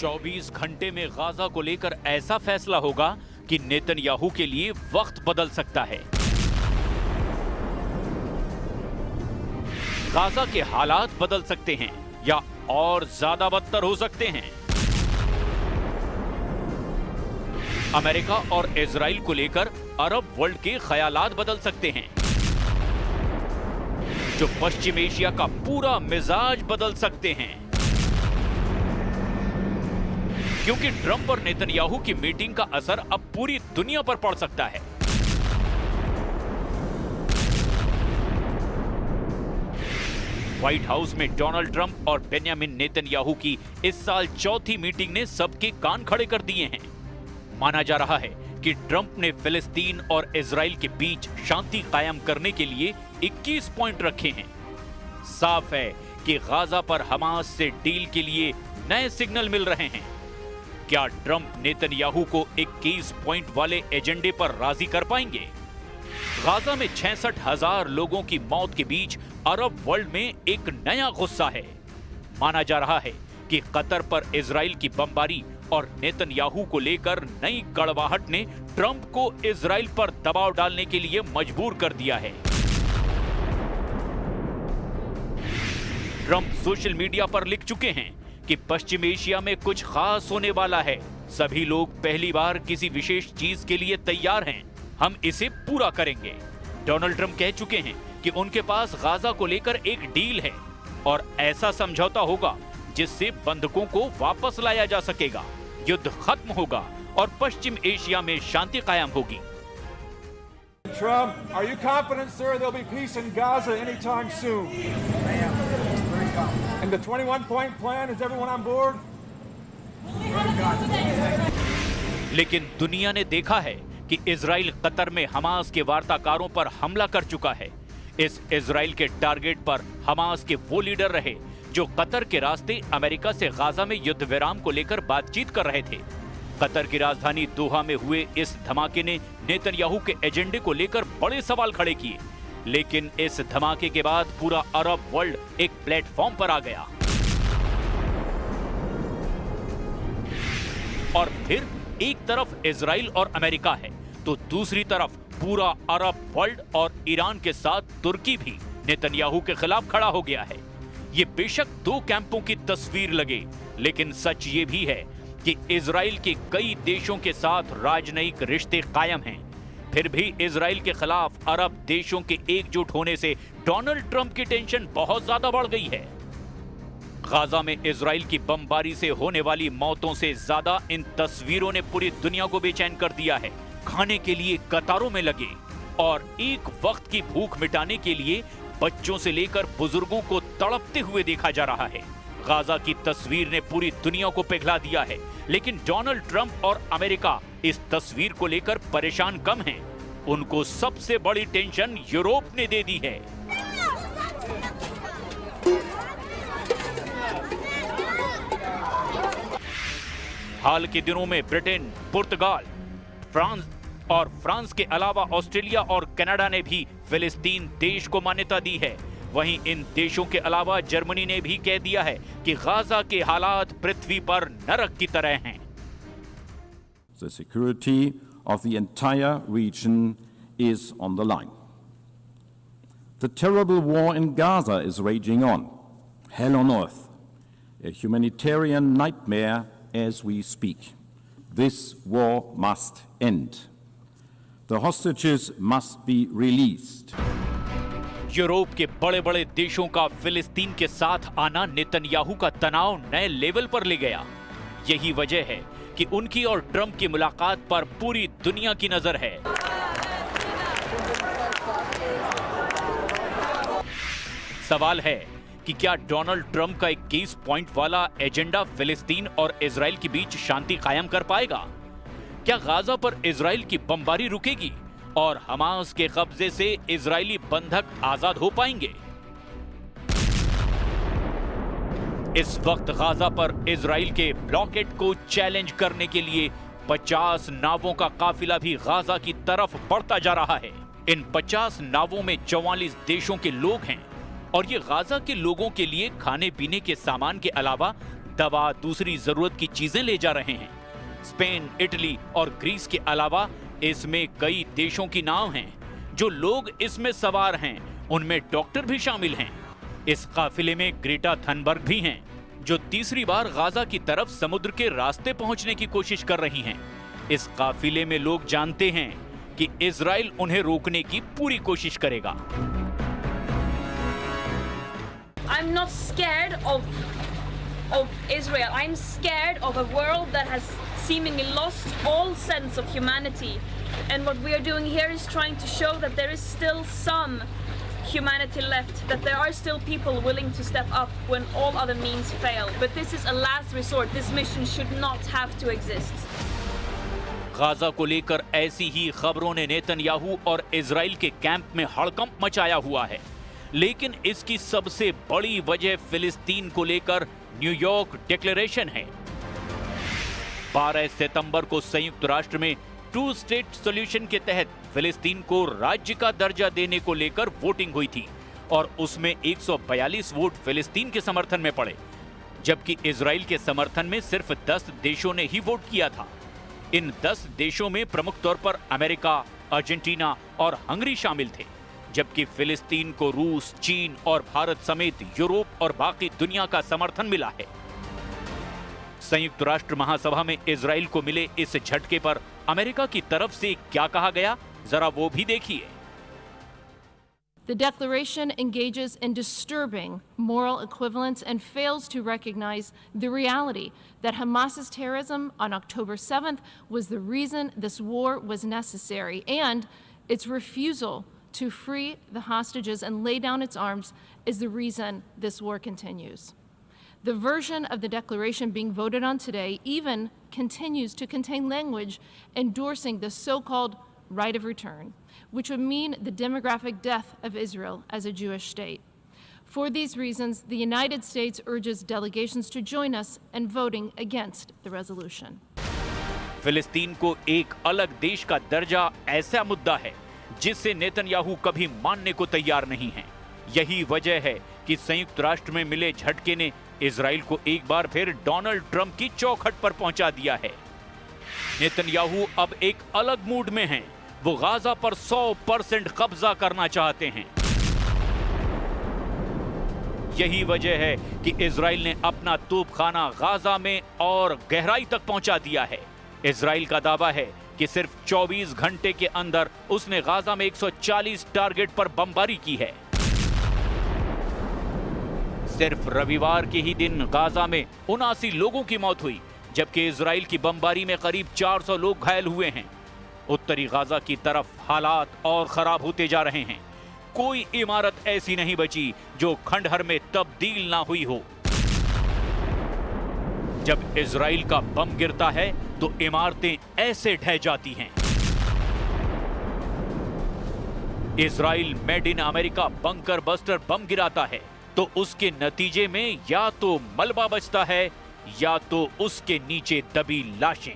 24 घंटे में गाजा को लेकर ऐसा फैसला होगा कि नेतन्याहू के लिए वक्त बदल सकता है। गाजा के हालात बदल सकते हैं या और ज्यादा बदतर हो सकते हैं। अमेरिका और इजराइल को लेकर अरब वर्ल्ड के ख्यालात बदल सकते हैं, जो पश्चिम एशिया का पूरा मिजाज बदल सकते हैं। क्योंकि ट्रंप और नेतन्याहू की मीटिंग का असर अब पूरी दुनिया पर पड़ सकता है। व्हाइट हाउस में डोनाल्ड ट्रंप और बेंजामिन नेतन्याहू की इस साल चौथी मीटिंग ने सबके कान खड़े कर दिए हैं। माना जा रहा है कि ट्रंप ने फिलिस्तीन और इजराइल के बीच शांति कायम करने के लिए 21 पॉइंट रखे हैं। साफ है कि गाजा पर हमास से डील के लिए नए सिग्नल मिल रहे हैं। क्या ट्रंप नेतन्याहू को 21 पॉइंट वाले एजेंडे पर राजी कर पाएंगे? गाजा में 66,000 लोगों की मौत के बीच अरब वर्ल्ड में एक नया गुस्सा है। माना जा रहा है कि कतर पर इजराइल की बमबारी और नेतन्याहू को लेकर नई कड़वाहट ने ट्रंप को इजराइल पर दबाव डालने के लिए मजबूर कर दिया है। ट्रंप सोशल मीडिया पर लिख चुके हैं कि पश्चिम एशिया में कुछ खास होने वाला है। सभी लोग पहली बार किसी विशेष चीज के लिए तैयार हैं। हम इसे पूरा करेंगे। डोनाल्ड ट्रंप कह चुके हैं कि उनके पास गाजा को लेकर एक डील है और ऐसा समझौता होगा जिससे बंधकों को वापस लाया जा सकेगा, युद्ध खत्म होगा और पश्चिम एशिया में शांति कायम होगी। Trump, are you confident, sir, there'll be peace in Gaza anytime soon? And the 21-point plan, is everyone on board? लेकिन दुनिया ने देखा है कि इजराइल कतर में हमास के वार्ताकारों पर हमला कर चुका है। इस इजराइल के टारगेट पर हमास के वो लीडर रहे जो कतर के रास्ते अमेरिका से गाजा में युद्ध विराम को लेकर बातचीत कर रहे थे। कतर की राजधानी दोहा में हुए इस धमाके ने नेतन्याहू के एजेंडे को लेकर बड़े सवाल खड़े किए। लेकिन इस धमाके के बाद पूरा अरब वर्ल्ड एक प्लेटफॉर्म पर आ गया और फिर एक तरफ इजराइल और अमेरिका है तो दूसरी तरफ पूरा अरब वर्ल्ड और ईरान के साथ तुर्की भी नेतन्याहू के खिलाफ खड़ा हो गया है। ये बेशक दो कैंपों की तस्वीर लगे, लेकिन सच ये भी है कि इजराइल के कई देशों के साथ राजनयिक रिश्ते कायम हैं। फिर भी इजराइल के खिलाफ अरब देशों के एकजुट होने से डोनाल्ड ट्रंप की टेंशन बहुत ज्यादा बढ़ गई है। गाजा में इजराइल की बमबारी से होने वाली मौतों से ज्यादा इन तस्वीरों ने पूरी दुनिया को बेचैन कर दिया है। खाने के लिए कतारों में लगे और एक वक्त की भूख मिटाने के लिए बच्चों से लेकर बुजुर्गों को तड़पते हुए देखा जा रहा है। गाजा की तस्वीर ने पूरी दुनिया को पिघला दिया है, लेकिन डोनाल्ड ट्रंप और अमेरिका इस तस्वीर को लेकर परेशान कम हैं। उनको सबसे बड़ी टेंशन यूरोप ने दे दी है। हाल के दिनों में ब्रिटेन, पुर्तगाल, फ्रांस के अलावा ऑस्ट्रेलिया और कनाडा ने भी फिलिस्तीन देश को मान्यता दी है। वहीं इन देशों के अलावा जर्मनी ने भी कह दिया है कि गाजा के हालात पृथ्वी पर नरक की तरह हैं। The security of the entire region is on the line. The terrible war in Gaza is raging on. Hell on earth. A humanitarian nightmare as we speak. This war must end. The hostages must be released. Europe के बड़े बड़े देशों का फिलिस्तीन के साथ आना Netanyahu का तनाव नए लेवल पर ले गया। यही वजह है कि उनकी और ट्रंप की मुलाकात पर पूरी दुनिया की नजर है। सवाल है कि क्या डोनाल्ड ट्रंप का 21 पॉइंट वाला एजेंडा फिलिस्तीन और इजराइल के बीच शांति कायम कर पाएगा? क्या गाजा पर इजराइल की बमबारी रुकेगी और हमास के कब्जे से इजरायली बंधक आजाद हो पाएंगे? इस वक्त गाजा पर इजराइल के ब्लॉकेड को चैलेंज करने के लिए 50 नावों का काफिला भी गाजा की तरफ बढ़ता जा रहा है। इन 50 नावों में 44 देशों के लोग हैं और ये गाजा के लोगों के लिए खाने पीने के सामान के अलावा दवा, दूसरी जरूरत की चीजें ले जा रहे हैं। स्पेन, इटली और ग्रीस के अलावा इसमें कई देशों की नाव हैं। जो लोग इसमें सवार हैं उनमें डॉक्टर भी शामिल हैं। इस काफिले में ग्रेटा थनबर्ग भी हैं, जो तीसरी बार गाजा की तरफ समुद्र के रास्ते पहुंचने की कोशिश कर रही हैं। इस काफिले में लोग जानते हैं कि इजराइल उन्हें रोकने की पूरी कोशिश करेगा। I'm not scared of Israel. I'm scared of a world that has seemingly lost all sense of humanity. And what we are doing here is trying to show that there is still some humanity left, that there are still people willing to step up when all other means fail. But this is a last resort. This mission should not have to exist. Gaza को लेकर ऐसी ही खबरों ने Netanyahu और Israel के camp में हड़कंप मचाया हुआ है। लेकिन इसकी सबसे बड़ी वजह फिलिस्तीन को लेकर न्यूयॉर्क डिक्लेरेशन है। 12 सितंबर को संयुक्त राष्ट्र में 2 स्टेट सॉल्यूशन के तहत फिलिस्तीन को राज्य का दर्जा देने को लेकर वोटिंग हुई थी और उसमें 142 वोट फिलिस्तीन के समर्थन में पड़े, जबकि इजराइल के समर्थन में सिर्फ 10 देशों ने ही वोट किया था। इन 10 देशों में प्रमुख तौर पर अमेरिका, अर्जेंटीना और हंगरी शामिल थे, जबकि फिलिस्तीन को रूस, चीन और भारत समेत यूरोप और बाकी दुनिया का समर्थन मिला है। संयुक्त राष्ट्र महासभा में इजराइल को मिले इस झटके पर अमेरिका की तरफ से क्या कहा गया, जरा वो भी देखिए। The declaration engages in disturbing moral equivalence and fails to recognize the reality that Hamas's terrorism on October 7th was the reason this war was necessary, and its refusal to free the hostages and lay down its arms is the reason this war continues. The version of the declaration being voted on today even continues to contain language endorsing the so-called right of return, which would mean the demographic death of Israel as a Jewish state. For these reasons, the United States urges delegations to join us in voting against the resolution. फिलिस्तीन को एक अलग देश का दर्जा ऐसा मुद्दा है जिससे नेतन्याहू कभी मानने को तैयार नहीं है। यही वजह है कि संयुक्त राष्ट्र में मिले झटके ने इजराइल को एक बार फिर डोनाल्ड ट्रंप की चौखट पर पहुंचा दिया है। नेतन्याहू अब एक अलग मूड में हैं। वो गाजा पर 100% कब्जा करना चाहते हैं। यही वजह है कि इजराइल ने अपना तोपखाना गाजा में और गहराई तक पहुंचा दिया है। इजराइल का दावा है कि सिर्फ 24 घंटे के अंदर उसने गाजा में 140 टारगेट पर बमबारी की है। सिर्फ रविवार के ही दिन गाजा में 79 लोगों की मौत हुई, जबकि इजराइल की बमबारी में करीब 400 लोग घायल हुए हैं। उत्तरी गाजा की तरफ हालात और खराब होते जा रहे हैं। कोई इमारत ऐसी नहीं बची जो खंडहर में तब्दील ना हुई हो। जब इजराइल का बम गिरता है तो इमारतें ऐसे ढह जाती हैं। Israel made in America bunker buster bomb गिराता है तो उसके नतीजे में या तो मलबा बचता है या तो उसके नीचे दबी लाशें।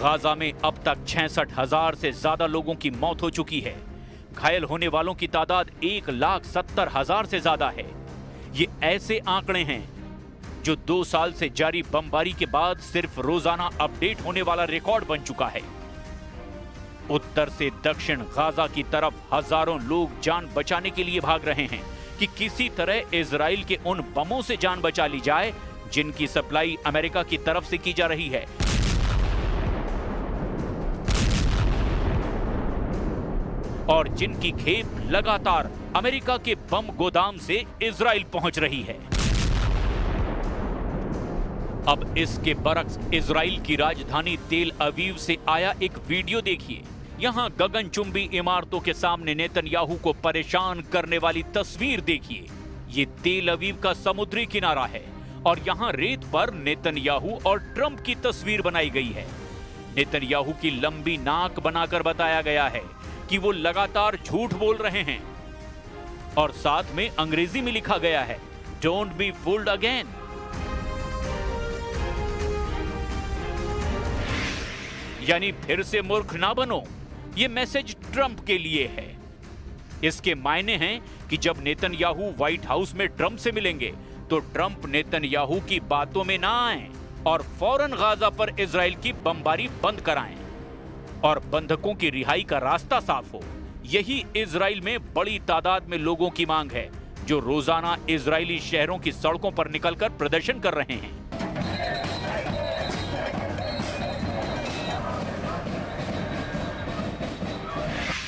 गाजा में अब तक 66,000 से ज्यादा लोगों की मौत हो चुकी है। घायल होने वालों की तादाद 1,70,000 से ज्यादा है। ये ऐसे आंकड़े हैं जो 2 साल से जारी बमबारी के बाद सिर्फ रोजाना अपडेट होने वाला रिकॉर्ड बन चुका है। उत्तर से दक्षिण गाजा की तरफ हजारों लोग जान बचाने के लिए भाग रहे हैं कि किसी तरह इजराइल के उन बमों से जान बचा ली जाए जिनकी सप्लाई अमेरिका की तरफ से की जा रही है। और जिनकी खेप लगातार अमेरिका के बम गोदाम से इजराइल पहुंच रही है। अब इसके बरक्स इजराइल की राजधानी तेल अवीव से आया एक वीडियो देखिए। यहां गगनचुंबी इमारतों के सामने नेतन्याहू को परेशान करने वाली तस्वीर देखिए। ये तेल अवीव का समुद्री किनारा है और यहां रेत पर नेतन्याहू और ट्रंप की तस्वीर बनाई गई है। नेतन्याहू की लंबी नाक बनाकर बताया गया है कि वो लगातार झूठ बोल रहे हैं और साथ में अंग्रेजी में लिखा गया है, डोंट बी फूल्ड अगेन। यानी फिर से मूर्ख ना बनो, ये मैसेज ट्रंप के लिए है। इसके मायने हैं कि जब नेतन्याहू व्हाइट हाउस में ट्रंप से मिलेंगे तो ट्रंप नेतन्याहू की बातों में ना आए और फौरन गाजा पर इजराइल की बमबारी बंद कराएं और बंधकों की रिहाई का रास्ता साफ हो। यही इजराइल में बड़ी तादाद में लोगों की मांग है जो रोजाना इजरायली शहरों की सड़कों पर निकलकर प्रदर्शन कर रहे हैं।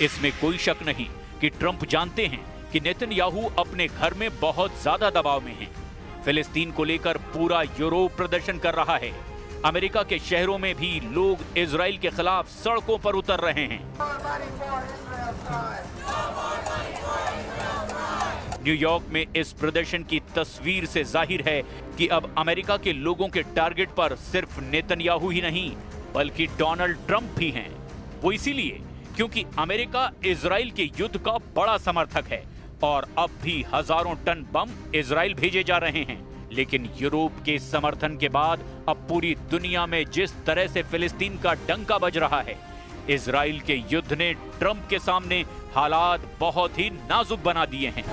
इसमें कोई शक नहीं कि ट्रंप जानते हैं कि नेतन्याहू अपने घर में बहुत ज्यादा दबाव में हैं। फिलिस्तीन को लेकर पूरा यूरोप प्रदर्शन कर रहा है। अमेरिका के शहरों में भी लोग इजराइल के खिलाफ सड़कों पर उतर रहे हैं। न्यूयॉर्क में इस प्रदर्शन की तस्वीर से जाहिर है कि अब अमेरिका के लोगों के टारगेट पर सिर्फ नेतन्याहू ही नहीं बल्कि डोनाल्ड ट्रंप भी हैं। वो इसीलिए क्योंकि अमेरिका इजराइल के युद्ध का बड़ा समर्थक है और अब भी हजारों टन बम इजराइल भेजे जा रहे हैं। लेकिन यूरोप के समर्थन के बाद अब पूरी दुनिया में जिस तरह से फिलिस्तीन का डंका बज रहा है, इजराइल के युद्ध ने ट्रंप के सामने हालात बहुत ही नाजुक बना दिए हैं।